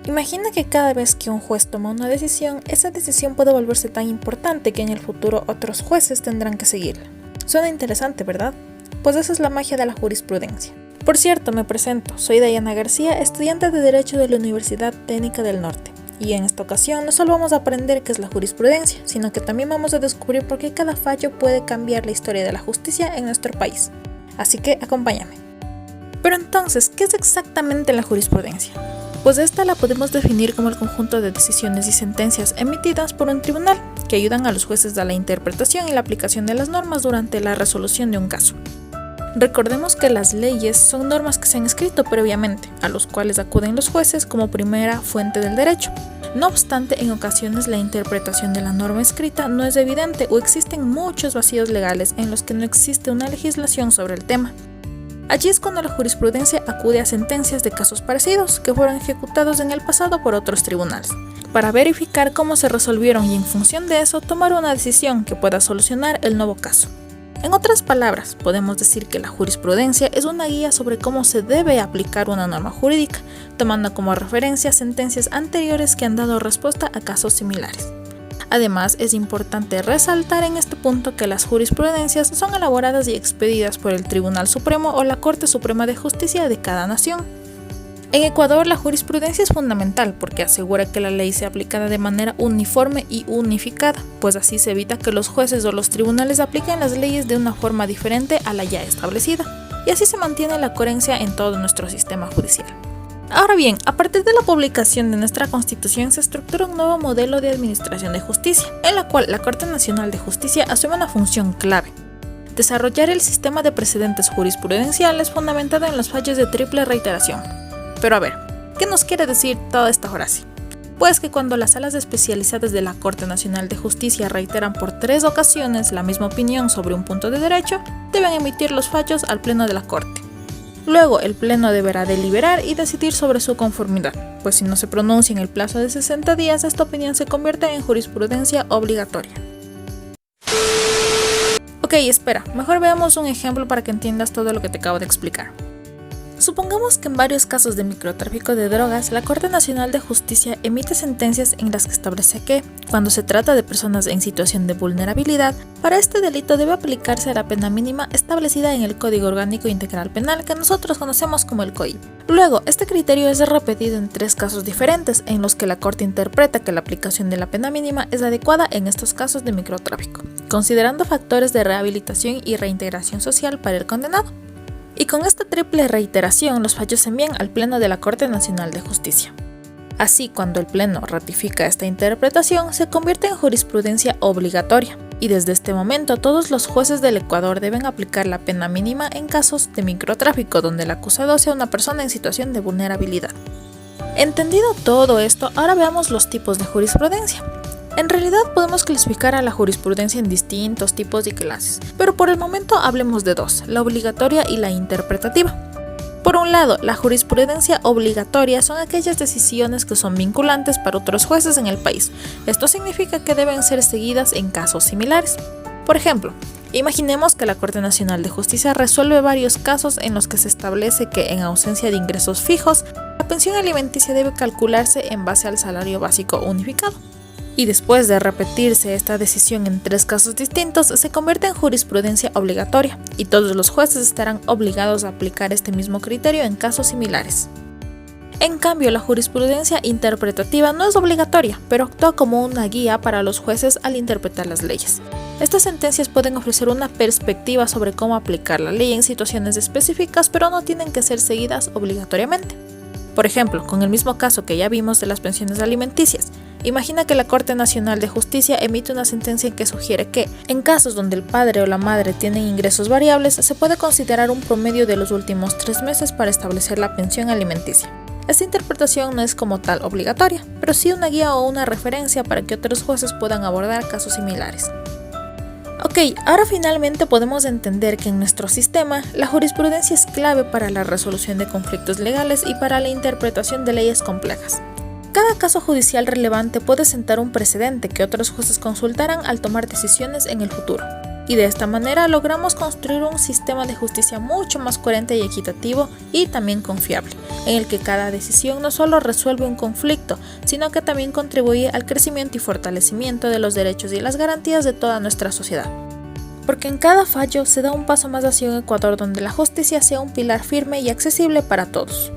Imagina que cada vez que un juez toma una decisión, esa decisión puede volverse tan importante que en el futuro otros jueces tendrán que seguirla. Suena interesante, ¿verdad? Pues esa es la magia de la jurisprudencia. Por cierto, me presento, soy Dayana García, estudiante de Derecho de la Universidad Técnica del Norte. Y en esta ocasión no solo vamos a aprender qué es la jurisprudencia, sino que también vamos a descubrir por qué cada fallo puede cambiar la historia de la justicia en nuestro país. Así que acompáñame. Pero entonces, ¿qué es exactamente la jurisprudencia? Pues esta la podemos definir como el conjunto de decisiones y sentencias emitidas por un tribunal que ayudan a los jueces a la interpretación y la aplicación de las normas durante la resolución de un caso. Recordemos que las leyes son normas que se han escrito previamente, a los cuales acuden los jueces como primera fuente del derecho. No obstante, en ocasiones la interpretación de la norma escrita no es evidente o existen muchos vacíos legales en los que no existe una legislación sobre el tema. Allí es cuando la jurisprudencia acude a sentencias de casos parecidos que fueron ejecutados en el pasado por otros tribunales, para verificar cómo se resolvieron y en función de eso tomar una decisión que pueda solucionar el nuevo caso. En otras palabras, podemos decir que la jurisprudencia es una guía sobre cómo se debe aplicar una norma jurídica, tomando como referencia sentencias anteriores que han dado respuesta a casos similares. Además, es importante resaltar en este punto que las jurisprudencias son elaboradas y expedidas por el Tribunal Supremo o la Corte Suprema de Justicia de cada nación. En Ecuador, la jurisprudencia es fundamental porque asegura que la ley sea aplicada de manera uniforme y unificada, pues así se evita que los jueces o los tribunales apliquen las leyes de una forma diferente a la ya establecida, y así se mantiene la coherencia en todo nuestro sistema judicial. Ahora bien, a partir de la publicación de nuestra Constitución se estructura un nuevo modelo de administración de justicia, en la cual la Corte Nacional de Justicia asume una función clave: desarrollar el sistema de precedentes jurisprudenciales fundamentado en los fallos de triple reiteración. Pero a ver, ¿qué nos quiere decir toda esta frase? Pues que cuando las salas especializadas de la Corte Nacional de Justicia reiteran por 3 ocasiones la misma opinión sobre un punto de derecho, deben emitir los fallos al Pleno de la Corte. Luego, el Pleno deberá deliberar y decidir sobre su conformidad, pues si no se pronuncia en el plazo de 60 días, esta opinión se convierte en jurisprudencia obligatoria. Ok, espera, mejor veamos un ejemplo para que entiendas todo lo que te acabo de explicar. Supongamos que en varios casos de microtráfico de drogas, la Corte Nacional de Justicia emite sentencias en las que establece que, cuando se trata de personas en situación de vulnerabilidad, para este delito debe aplicarse la pena mínima establecida en el Código Orgánico Integral Penal que nosotros conocemos como el COIP. Luego, este criterio es repetido en 3 casos diferentes en los que la Corte interpreta que la aplicación de la pena mínima es adecuada en estos casos de microtráfico, considerando factores de rehabilitación y reintegración social para el condenado. Y con esta triple reiteración, los fallos se envían al Pleno de la Corte Nacional de Justicia. Así, cuando el Pleno ratifica esta interpretación, se convierte en jurisprudencia obligatoria, y desde este momento todos los jueces del Ecuador deben aplicar la pena mínima en casos de microtráfico donde el acusado sea una persona en situación de vulnerabilidad. Entendido todo esto, ahora veamos los tipos de jurisprudencia. En realidad podemos clasificar a la jurisprudencia en distintos tipos y clases, pero por el momento hablemos de 2, la obligatoria y la interpretativa. Por un lado, la jurisprudencia obligatoria son aquellas decisiones que son vinculantes para otros jueces en el país. Esto significa que deben ser seguidas en casos similares. Por ejemplo, imaginemos que la Corte Nacional de Justicia resuelve varios casos en los que se establece que en ausencia de ingresos fijos, la pensión alimenticia debe calcularse en base al salario básico unificado. Y después de repetirse esta decisión en 3 casos distintos, se convierte en jurisprudencia obligatoria, y todos los jueces estarán obligados a aplicar este mismo criterio en casos similares. En cambio, la jurisprudencia interpretativa no es obligatoria, pero actúa como una guía para los jueces al interpretar las leyes. Estas sentencias pueden ofrecer una perspectiva sobre cómo aplicar la ley en situaciones específicas, pero no tienen que ser seguidas obligatoriamente. Por ejemplo, con el mismo caso que ya vimos de las pensiones alimenticias, imagina que la Corte Nacional de Justicia emite una sentencia en que sugiere que, en casos donde el padre o la madre tienen ingresos variables, se puede considerar un promedio de los últimos 3 meses para establecer la pensión alimenticia. Esta interpretación no es como tal obligatoria, pero sí una guía o una referencia para que otros jueces puedan abordar casos similares. Ok, ahora finalmente podemos entender que en nuestro sistema, la jurisprudencia es clave para la resolución de conflictos legales y para la interpretación de leyes complejas. Cada caso judicial relevante puede sentar un precedente que otros jueces consultarán al tomar decisiones en el futuro. y de esta manera logramos construir un sistema de justicia mucho más coherente y equitativo y también confiable, en el que cada decisión no solo resuelve un conflicto, sino que también contribuye al crecimiento y fortalecimiento de los derechos y las garantías de toda nuestra sociedad. Porque en cada fallo se da un paso más hacia un Ecuador donde la justicia sea un pilar firme y accesible para todos.